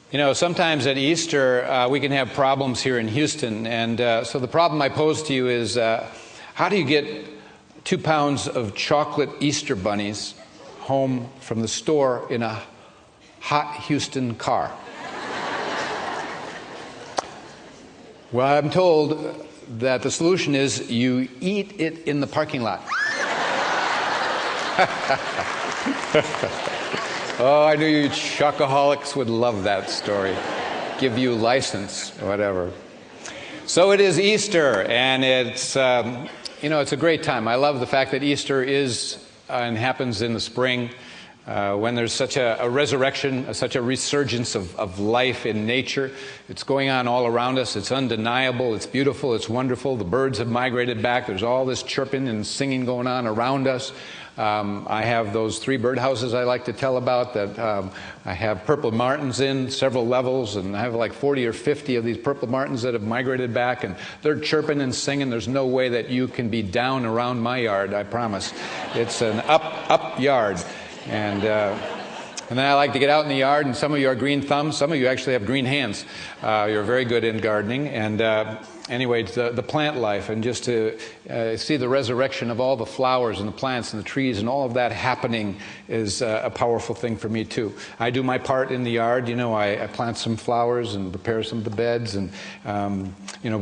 You know, sometimes at Easter, we can have problems here in Houston. And so the problem I pose to you is, how do you get 2 pounds of chocolate Easter bunnies home from the store in a hot Houston car? Well, I'm told that the solution is you eat it in the parking lot. Oh, I knew you chocoholics would love that story. Give you license, whatever. So it is Easter, and it's, it's a great time. I love the fact that Easter is and happens in the spring when there's such a resurrection, such a resurgence of life in nature. It's going on all around us. It's undeniable. It's beautiful. It's wonderful. The birds have migrated back. There's all this chirping and singing going on around us. I have those 3 birdhouses I like to tell about that I have purple martins in several levels, and I have like 40 or 50 of these purple martins that have migrated back, and they're chirping and singing. There's no way that you can be down around my yard, I promise. It's an up yard. And then I like to get out in the yard, and some of you are green thumbs. Some of you actually have green hands. You're very good in gardening. And anyway, the plant life, and just to see the resurrection of all the flowers and the plants and the trees and all of that happening is a powerful thing for me too. I do my part in the yard. You know, I plant some flowers and prepare some of the beds, and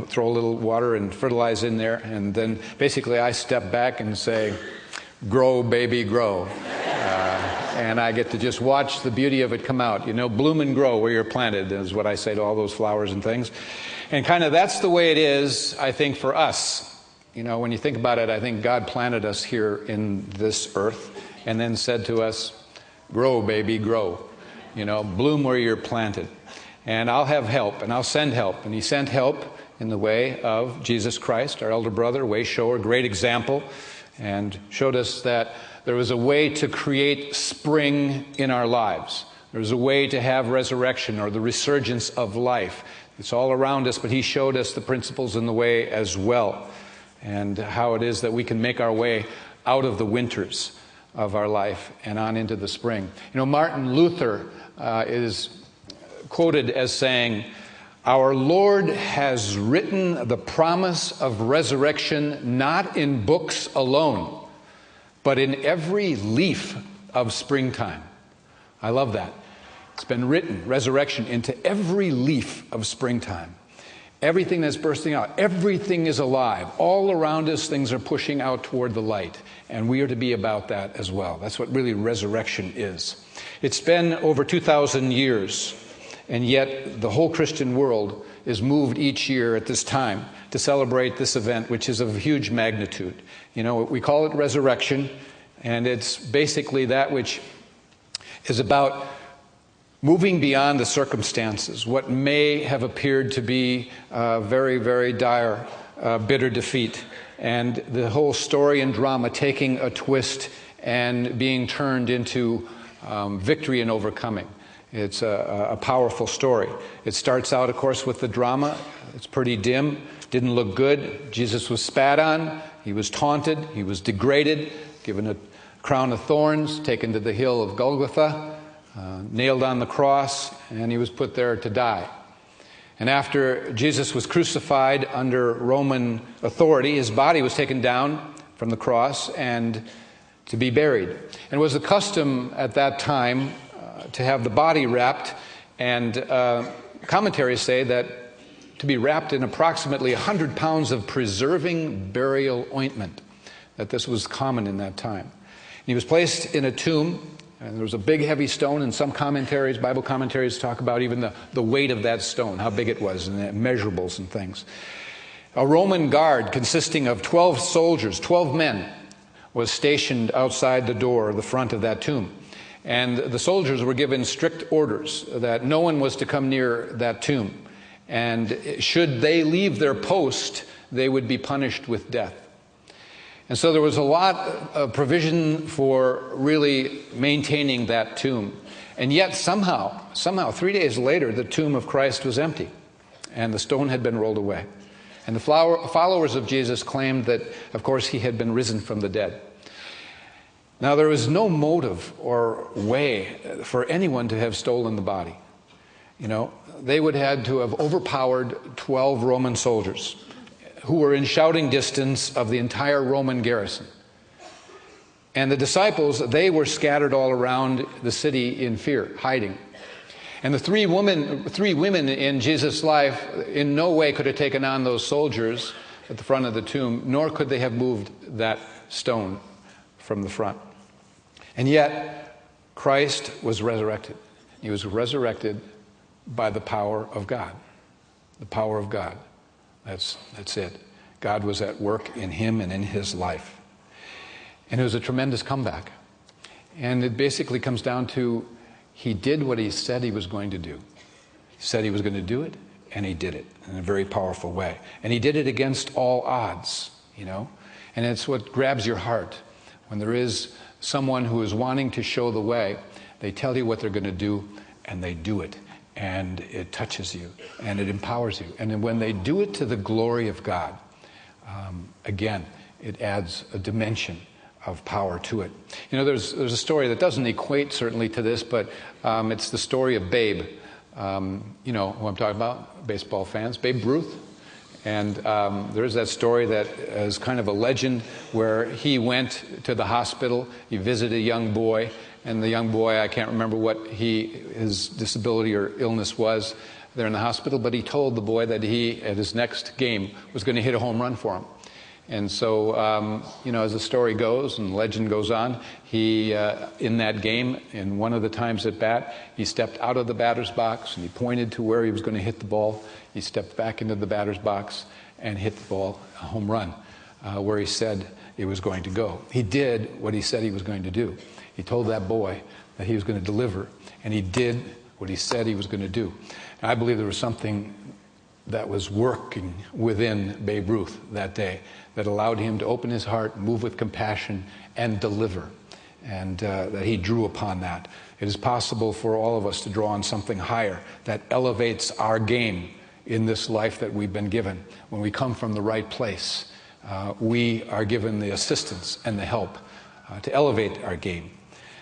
throw a little water and fertilize in there. And then basically I step back and say, "Grow, baby, grow." And I get to just watch the beauty of it come out. You know, bloom and grow where you're planted is what I say to all those flowers and things. And kind of that's the way it is, I think, for us. You know, when you think about it, I think God planted us here in this earth and then said to us, "Grow, baby, grow." You know, bloom where you're planted. And I'll have help, and I'll send help. And He sent help in the way of Jesus Christ, our elder brother, way shower, great example, and showed us that there was a way to create spring in our lives. There was a way to have resurrection or the resurgence of life. It's all around us, but He showed us the principles in the way as well, and how it is that we can make our way out of the winters of our life and on into the spring. You know, Martin Luther is quoted as saying, "Our Lord has written the promise of resurrection not in books alone, but in every leaf of springtime." I love that. It's been written, resurrection, into every leaf of springtime. Everything that's bursting out, everything is alive. All around us, things are pushing out toward the light. And we are to be about that as well. That's what really resurrection is. It's been over 2,000 years, and yet the whole Christian world is moved each year at this time to celebrate this event, which is of huge magnitude. You know, we call it resurrection, and it's basically that which is about moving beyond the circumstances, what may have appeared to be very, very dire, bitter defeat, and the whole story and drama taking a twist and being turned into victory and overcoming. It's a powerful story. It starts out, of course, with the drama. It's pretty dim, didn't look good. Jesus was spat on, He was taunted, He was degraded, given a crown of thorns, taken to the hill of Golgotha, nailed on the cross, and He was put there to die. And after Jesus was crucified under Roman authority, His body was taken down from the cross and to be buried. And it was the custom at that time to have the body wrapped, and commentaries say that to be wrapped in approximately 100 pounds of preserving burial ointment, that this was common in that time. And He was placed in a tomb, and there was a big heavy stone, and some commentaries, Bible commentaries, talk about even the weight of that stone, how big it was, and the measurables and things. A Roman guard consisting of 12 soldiers, 12 men, was stationed outside the door, the front of that tomb. And the soldiers were given strict orders that no one was to come near that tomb. And should they leave their post, they would be punished with death. And so there was a lot of provision for really maintaining that tomb. And yet somehow, 3 days later, the tomb of Christ was empty, and the stone had been rolled away. And the followers of Jesus claimed that, of course, He had been risen from the dead. Now, there was no motive or way for anyone to have stolen the body. You know, they would have had to have overpowered 12 Roman soldiers who were in shouting distance of the entire Roman garrison. And the disciples, they were scattered all around the city in fear, hiding. And the three women in Jesus' life in no way could have taken on those soldiers at the front of the tomb, nor could they have moved that stone from the front. And yet, Christ was resurrected. He was resurrected by the power of God. The power of God. That's it. God was at work in him and in his life. And it was a tremendous comeback. And it basically comes down to he did what he said he was going to do. He said he was going to do it, and he did it in a very powerful way. And he did it against all odds, you know. And it's what grabs your heart. When there is someone who is wanting to show the way, they tell you what they're going to do, and they do it. And it touches you, and it empowers you. And then when they do it to the glory of God, again, it adds a dimension of power to it. You know, there's a story that doesn't equate certainly to this, but it's the story of Babe. You know who I'm talking about, baseball fans, Babe Ruth. And there's that story that is kind of a legend where he went to the hospital, he visited a young boy, and the young boy, I can't remember what his disability or illness was there in the hospital, but he told the boy that he, at his next game, was going to hit a home run for him. And so, you know, as the story goes and the legend goes on, he, in that game, in one of the times at bat, he stepped out of the batter's box and he pointed to where he was going to hit the ball. He stepped back into the batter's box and hit the ball, a home run, where he said it was going to go. He did what he said he was going to do. He told that boy that he was going to deliver, and he did what he said he was going to do. And I believe there was something that was working within Babe Ruth that day that allowed him to open his heart, move with compassion, and deliver. And that he drew upon that. It is possible for all of us to draw on something higher that elevates our game in this life that we've been given. When we come from the right place, we are given the assistance and the help to elevate our game.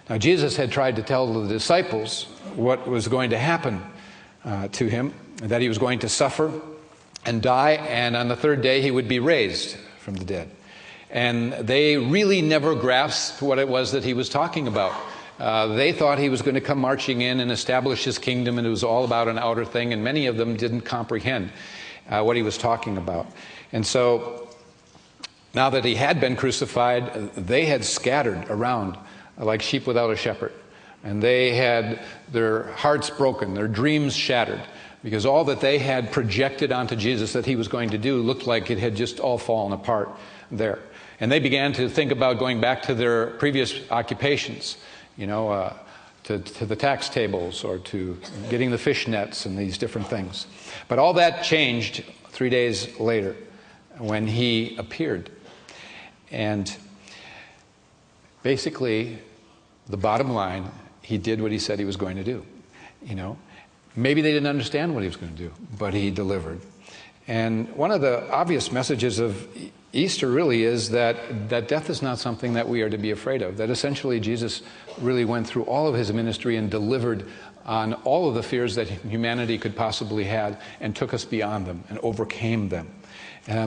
Now, Jesus had tried to tell the disciples what was going to happen to him, that he was going to suffer and die, and on the third day he would be raised from the dead. And they really never grasped what it was that he was talking about. They thought he was going to come marching in and establish his kingdom, and it was all about an outer thing, and many of them didn't comprehend what he was talking about. And so, now that he had been crucified, they had scattered around like sheep without a shepherd. And they had their hearts broken, their dreams shattered, because all that they had projected onto Jesus that he was going to do looked like it had just all fallen apart there. And they began to think about going back to their previous occupations, you know, to the tax tables or to getting the fish nets and these different things. But all that changed 3 days later when he appeared. And basically, the bottom line, he did what he said he was going to do. You know, maybe they didn't understand what he was going to do, but he delivered. And one of the obvious messages of Easter really is that death is not something that we are to be afraid of. That essentially Jesus really went through all of his ministry and delivered on all of the fears that humanity could possibly have and took us beyond them and overcame them.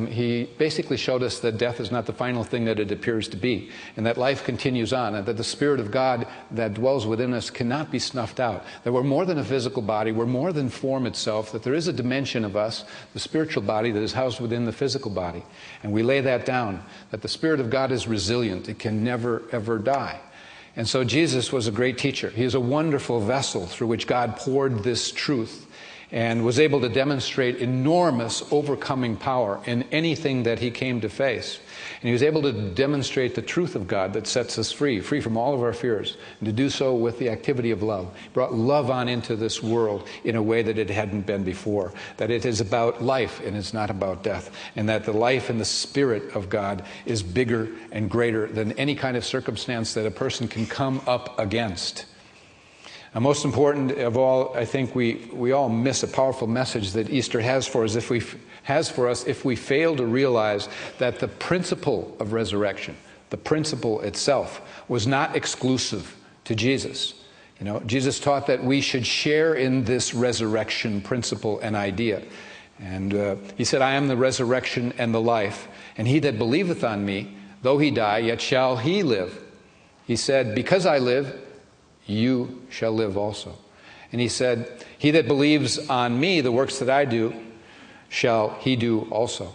He basically showed us that death is not the final thing that it appears to be, and that life continues on, and that the Spirit of God that dwells within us cannot be snuffed out, that we're more than a physical body, we're more than form itself, that there is a dimension of us, the spiritual body, that is housed within the physical body. And we lay that down, that the Spirit of God is resilient, it can never, ever die. And so Jesus was a great teacher. He is a wonderful vessel through which God poured this truth and was able to demonstrate enormous overcoming power in anything that he came to face. And he was able to demonstrate the truth of God that sets us free from all of our fears, and to do so with the activity of love. He brought love on into this world in a way that it hadn't been before, that it is about life and it's not about death, and that the life and the Spirit of God is bigger and greater than any kind of circumstance that a person can come up against. And most important of all, I think we all miss a powerful message that Easter has for us if we fail to realize that the principle of resurrection, the principle itself, was not exclusive to Jesus. You know, Jesus taught that we should share in this resurrection principle and idea. And he said, I am the resurrection and the life. And he that believeth on me, though he die, yet shall he live. He said, because I live, you shall live also. And he said, he that believes on me, the works that I do, shall he do also.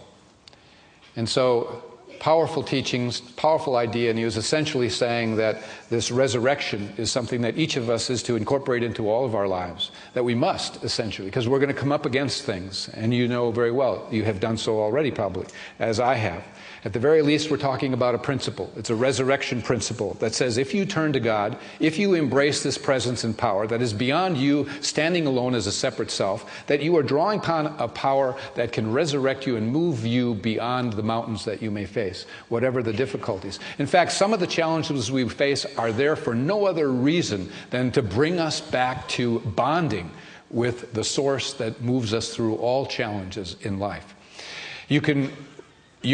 And so, powerful teachings, powerful idea, and he was essentially saying that this resurrection is something that each of us is to incorporate into all of our lives, that we must, essentially, because we're going to come up against things, and you know very well, you have done so already probably, as I have. At the very least, we're talking about a principle. It's a resurrection principle that says if you turn to God, if you embrace this presence and power that is beyond you standing alone as a separate self, that you are drawing upon a power that can resurrect you and move you beyond the mountains that you may face, whatever the difficulties. In fact, some of the challenges we face are there for no other reason than to bring us back to bonding with the source that moves us through all challenges in life. You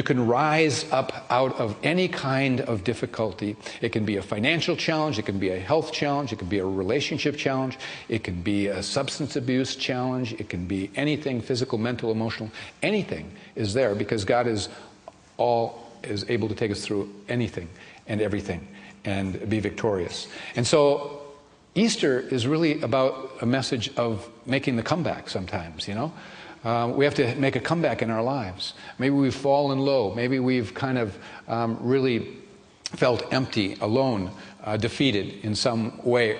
can rise up out of any kind of difficulty. It can be a financial challenge, it can be a health challenge, it can be a relationship challenge, it can be a substance abuse challenge, it can be anything, physical, mental, emotional, anything is there because God is able to take us through anything and everything and be victorious. And so Easter is really about a message of making the comeback sometimes, you know. We have to make a comeback in our lives. Maybe we've fallen low. Maybe we've kind of really felt empty, alone, defeated in some way.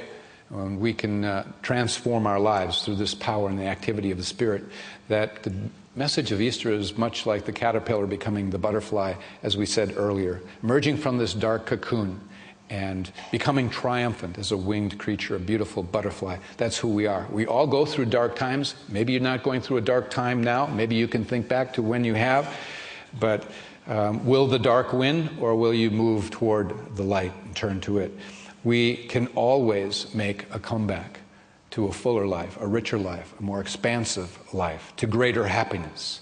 We can transform our lives through this power and the activity of the Spirit. That the message of Easter is much like the caterpillar becoming the butterfly, as we said earlier, emerging from this dark cocoon and becoming triumphant as a winged creature, a beautiful butterfly. That's who we are. We all go through dark times. Maybe you're not going through a dark time now. Maybe you can think back to when you have. But will the dark win, or will you move toward the light and turn to it? We can always make a comeback to a fuller life, a richer life, a more expansive life, to greater happiness.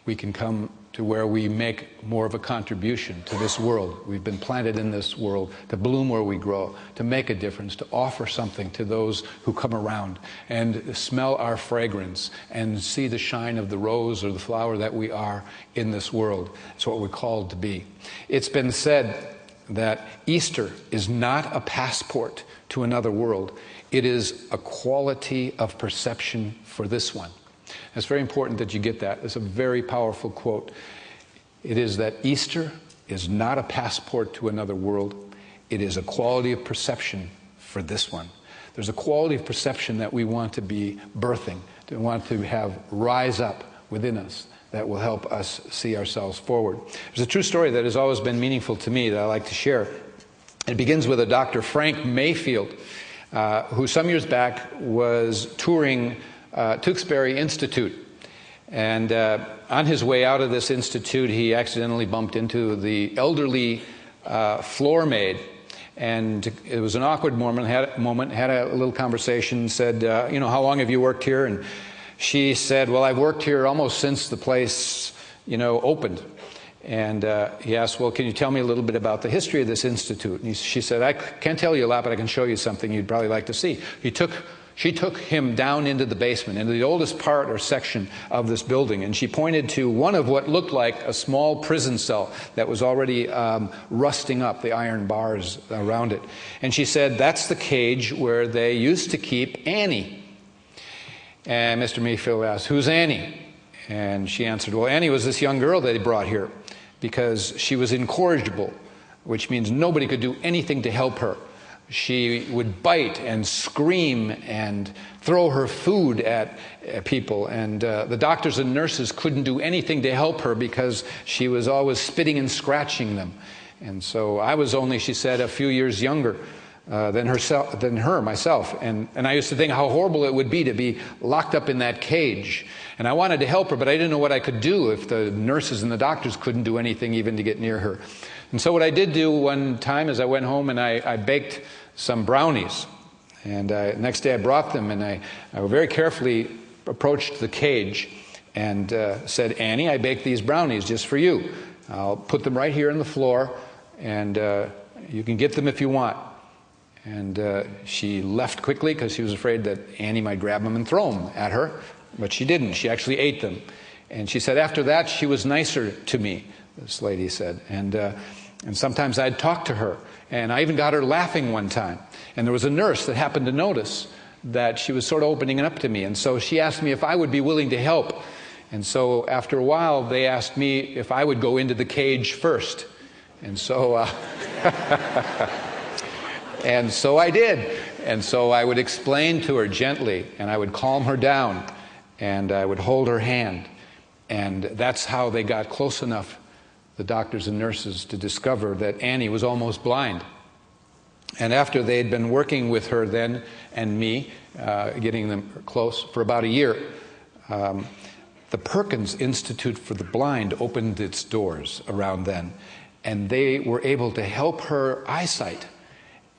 We can come to where we make more of a contribution to this world. We've been planted in this world to bloom where we grow, to make a difference, to offer something to those who come around and smell our fragrance and see the shine of the rose or the flower that we are in this world. It's what we're called to be. It's been said that Easter is not a passport to another world. It is a quality of perception for this one. It's very important that you get that. It's a very powerful quote. It is that Easter is not a passport to another world. It is a quality of perception for this one. There's a quality of perception that we want to be birthing, to want to have rise up within us that will help us see ourselves forward. There's a true story that has always been meaningful to me that I like to share. It begins with a Dr. Frank Mayfield, who some years back was touring Tewksbury Institute. And on his way out of this institute, he accidentally bumped into the elderly floor maid. And it was an awkward moment, had a little conversation, said, you know, how long have you worked here? And she said, well, I've worked here almost since the place, you know, opened. And he asked, well, can you tell me a little bit about the history of this institute? And she said, I can't tell you a lot, but I can show you something you'd probably like to see. She took him down into the basement, into the oldest part or section of this building, and she pointed to one of what looked like a small prison cell that was already rusting up, the iron bars around it. And she said, that's the cage where they used to keep Annie. And Mr. Mayfield asked, who's Annie? And she answered, well, Annie was this young girl they brought here because she was incorrigible, which means nobody could do anything to help her. She would bite and scream and throw her food at people. And the doctors and nurses couldn't do anything to help her because she was always spitting and scratching them. And so I was only, she said, a few years younger than myself. And I used to think how horrible it would be to be locked up in that cage. And I wanted to help her, but I didn't know what I could do if the nurses and the doctors couldn't do anything even to get near her. And so what I did do one time is I went home and I baked some brownies. And next day I brought them, and I very carefully approached the cage and said, Annie, I baked these brownies just for you. I'll put them right here on the floor, and you can get them if you want. And she left quickly because she was afraid that Annie might grab them and throw them at her. But she didn't. She actually ate them. And she said, after that, she was nicer to me, this lady said. And sometimes I'd talk to her. And I even got her laughing one time. And there was a nurse that happened to notice that she was sort of opening up to me. And so she asked me if I would be willing to help. And so after a while, they asked me if I would go into the cage first. And so... And so I did. And so I would explain to her gently, and I would calm her down, and I would hold her hand. And that's how they got close enough, the doctors and nurses, to discover that Annie was almost blind. And after they'd been working with her then and me, getting them close for about a year, the Perkins Institute for the Blind opened its doors around then. And they were able to help her eyesight.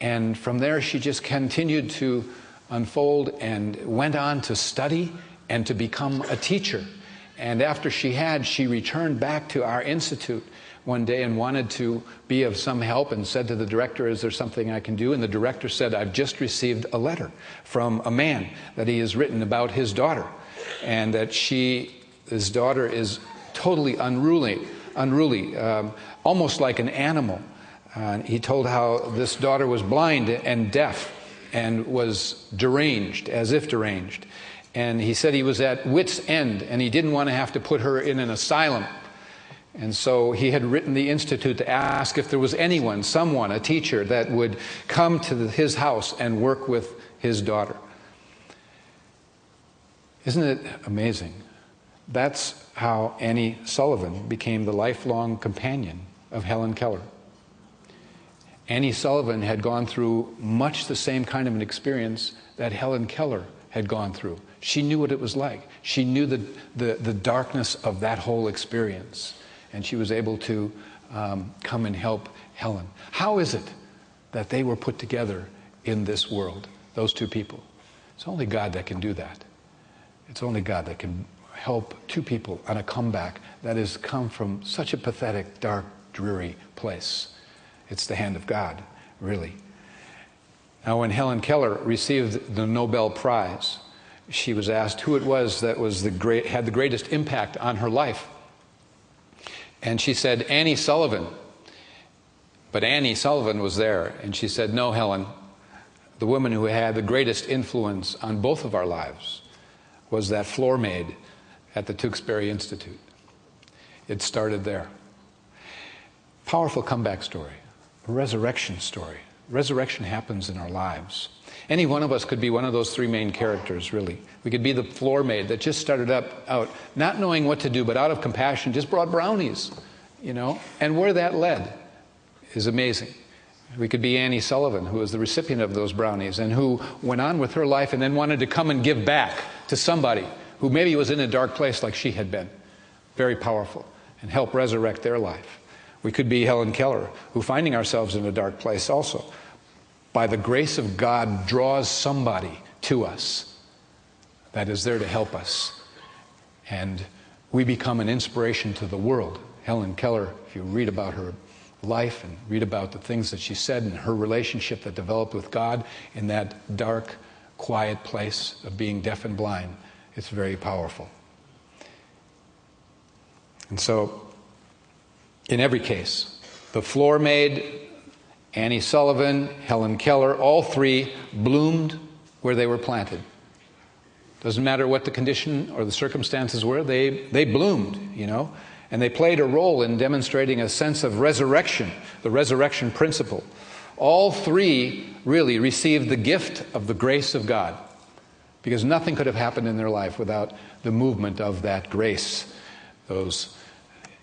And from there, she just continued to unfold and went on to study and to become a teacher. And after she returned back to our institute one day and wanted to be of some help and said to the director, is there something I can do? And the director said, I've just received a letter from a man that he has written about his daughter. And that his daughter is totally unruly, almost like an animal. He told how this daughter was blind and deaf and was deranged, as if deranged. And he said he was at wit's end, and he didn't want to have to put her in an asylum. And so he had written the Institute to ask if there was someone, a teacher, that would come to his house and work with his daughter. Isn't it amazing? That's how Annie Sullivan became the lifelong companion of Helen Keller. Annie Sullivan had gone through much the same kind of an experience that Helen Keller had gone through. She knew what it was like. She knew the darkness of that whole experience. And she was able to come and help Helen. How is it that they were put together in this world, those two people? It's only God that can do that. It's only God that can help two people on a comeback that has come from such a pathetic, dark, dreary place. It's the hand of God, really. Now, when Helen Keller received the Nobel Prize, she was asked who it was that had the greatest impact on her life. And she said, Annie Sullivan. But Annie Sullivan was there, and she said, no, Helen, the woman who had the greatest influence on both of our lives was that floor maid at the Tewksbury Institute. It started there. Powerful comeback story. A resurrection story. Resurrection happens in our lives. Any one of us could be one of those three main characters, really. We could be the floor maid that just started out not knowing what to do, but out of compassion just brought brownies, and where that led is amazing. We could be Annie Sullivan, who was the recipient of those brownies and who went on with her life and then wanted to come and give back to somebody who maybe was in a dark place like she had been. Very powerful, and help resurrect their life. We could be Helen Keller, who, finding ourselves in a dark place also, by the grace of God, draws somebody to us that is there to help us. And we become an inspiration to the world. Helen Keller, if you read about her life and read about the things that she said and her relationship that developed with God in that dark, quiet place of being deaf and blind, it's very powerful. And so, in every case, the floor maid, Annie Sullivan, Helen Keller, all three bloomed where they were planted. Doesn't matter what the condition or the circumstances were, they bloomed, and they played a role in demonstrating a sense of resurrection, the resurrection principle. All three really received the gift of the grace of God, because nothing could have happened in their life without the movement of that grace, those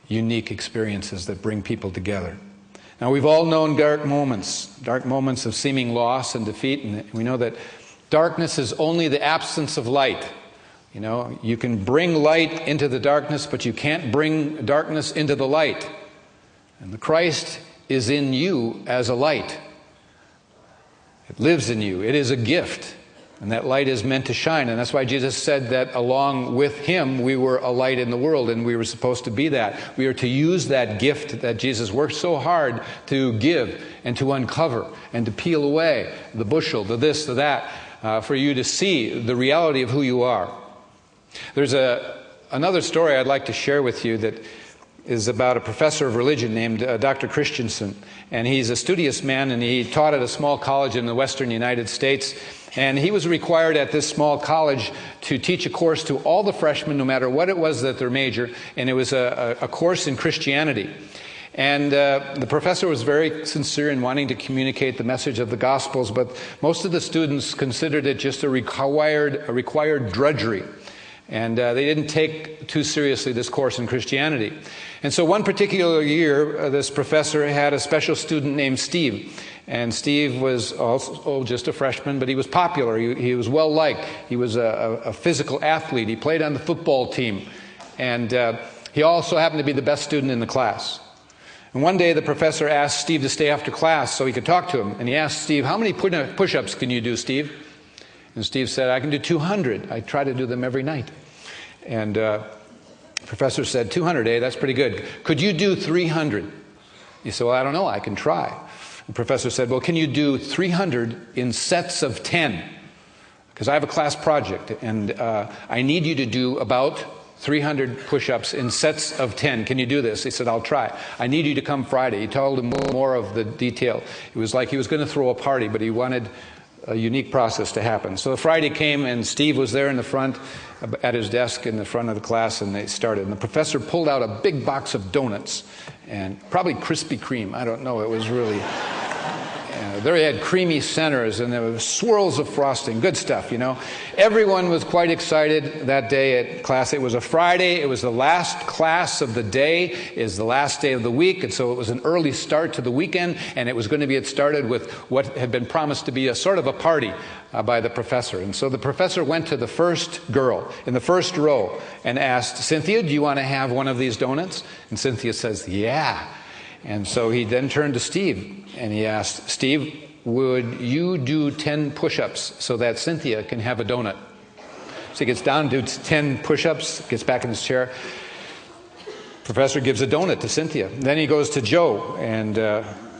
unique experiences that bring people together. Now, we've all known dark moments of seeming loss and defeat, and we know that darkness is only the absence of light. You can bring light into the darkness, but you can't bring darkness into the light. And the Christ is in you as a light. It lives in you. It is a gift. And that light is meant to shine. And that's why Jesus said that along with him, we were a light in the world, and we were supposed to be that. We are to use that gift that Jesus worked so hard to give and to uncover and to peel away the bushel, the this, the that, for you to see the reality of who you are. There's another story I'd like to share with you that is about a professor of religion named Dr. Christensen. And he's a studious man, and he taught at a small college in the western United States. And he was required at this small college to teach a course to all the freshmen, no matter what it was that their major, and it was a course in Christianity. And the professor was very sincere in wanting to communicate the message of the Gospels, but most of the students considered it just a required drudgery. And they didn't take too seriously this course in Christianity. And so one particular year, this professor had a special student named Steve. And Steve was also just a freshman, but he was popular. He was well-liked. He was a physical athlete. He played on the football team. And he also happened to be the best student in the class. And one day the professor asked Steve to stay after class so he could talk to him. And he asked Steve, "How many push-ups can you do, Steve?" And Steve said, "I can do 200. I try to do them every night." And the professor said, 200, that's pretty good. Could you do 300? He said, "Well, I don't know. I can try." The professor said, "Well, can you do 300 in sets of 10? Because I have a class project, and I need you to do about 300 push-ups in sets of 10. Can you do this?" He said, "I'll try. I need you to come Friday." He told him more of the detail. It was like he was going to throw a party, but he wanted a unique process to happen. So Friday came, and Steve was there in the front at his desk in the front of the class, and they started. And the professor pulled out a big box of donuts, and probably Krispy Kreme. I don't know. It was really... there he had creamy centers, and there were swirls of frosting. Good stuff, you know. Everyone was quite excited that day at class. It was a Friday. It was the last class of the day. It was the last day of the week, and so it was an early start to the weekend, and it was going to be started with what had been promised to be a sort of a party by the professor. And so the professor went to the first girl in the first row and asked, "Cynthia, do you want to have one of these donuts?" And Cynthia says, "Yeah." And so he then turned to Steve, and he asked, "Steve, would you do 10 push-ups so that Cynthia can have a donut?" So he gets down, does 10 push-ups, gets back in his chair. Professor gives a donut to Cynthia. Then he goes to Joe and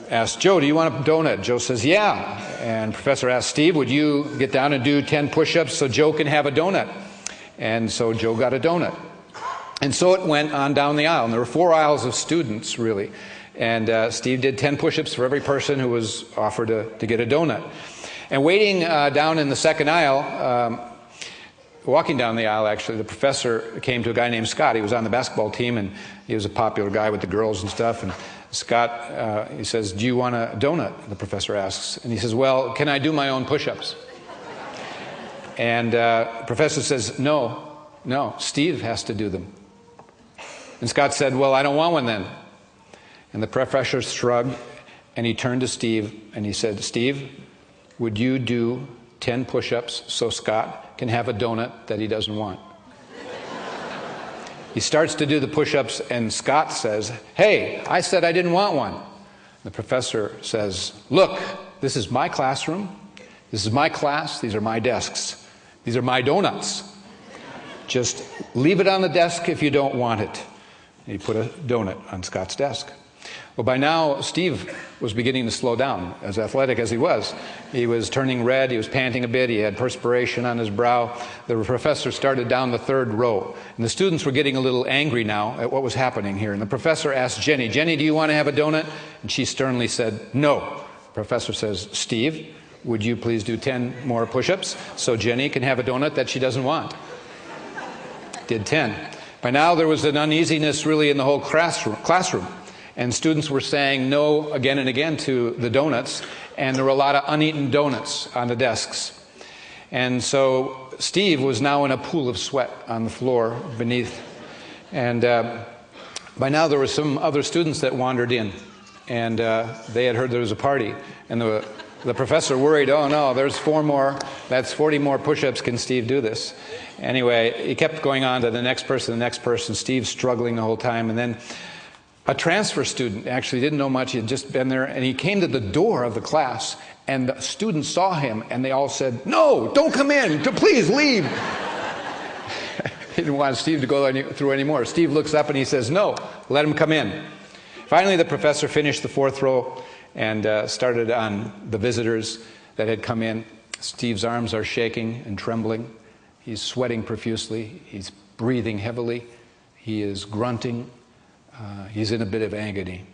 asks, "Joe, do you want a donut?" Joe says, "Yeah." And Professor asks, "Steve, would you get down and do 10 push-ups so Joe can have a donut?" And so Joe got a donut. And so it went on down the aisle. And there were 4 aisles of students, really. And Steve did 10 push-ups for every person who was offered to get a donut. And waiting down in the second aisle, walking down the aisle, actually, the professor came to a guy named Scott. He was on the basketball team, and he was a popular guy with the girls and stuff. And Scott, he says, "Do you want a donut?" The professor asks. And he says, "Well, can I do my own push-ups?" And the professor says, No, Steve has to do them." And Scott said, "Well, I don't want one then." And the professor shrugged, and he turned to Steve, and he said, "Steve, would you do 10 push-ups so Scott can have a donut that he doesn't want?" He starts to do the push-ups, and Scott says, "Hey, I said I didn't want one." The professor says, "Look, this is my classroom. This is my class. These are my desks. These are my donuts. Just leave it on the desk if you don't want it." And he put a donut on Scott's desk. Well, by now, Steve was beginning to slow down, as athletic as he was. He was turning red, he was panting a bit, he had perspiration on his brow. The professor started down the third row, and the students were getting a little angry now at what was happening here. And the professor asked Jenny, "Jenny, do you want to have a donut?" And she sternly said, "No." The professor says, "Steve, would you please do 10 more push-ups so Jenny can have a donut that she doesn't want?" Did 10. By now, there was an uneasiness really in the whole classroom. And students were saying no again and again to the donuts, and there were a lot of uneaten donuts on the desks. And so Steve was now in a pool of sweat on the floor beneath. And by now there were some other students that wandered in, and they had heard there was a party. And the professor worried, "Oh no, there's 4 more, that's 40 more push-ups, can Steve do this?" Anyway, he kept going on to the next person, Steve struggling the whole time. And then a transfer student, actually didn't know much, he had just been there, and he came to the door of the class, and the students saw him, and they all said, "No, don't come in, please leave." He didn't want Steve to go through anymore. Steve looks up and he says, "No, let him come in." Finally, the professor finished the fourth row and started on the visitors that had come in. Steve's arms are shaking and trembling. He's sweating profusely. He's breathing heavily. He is grunting. He's in a bit of agony.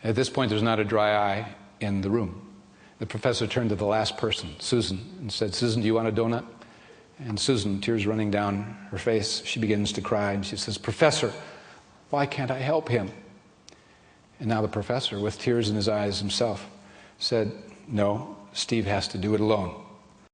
At this point, there's not a dry eye in the room. The professor turned to the last person, Susan, and said, "Susan, do you want a donut?" And Susan, tears running down her face, she begins to cry, and she says, "Professor, why can't I help him?" And now the professor, with tears in his eyes himself, said, "No, Steve has to do it alone."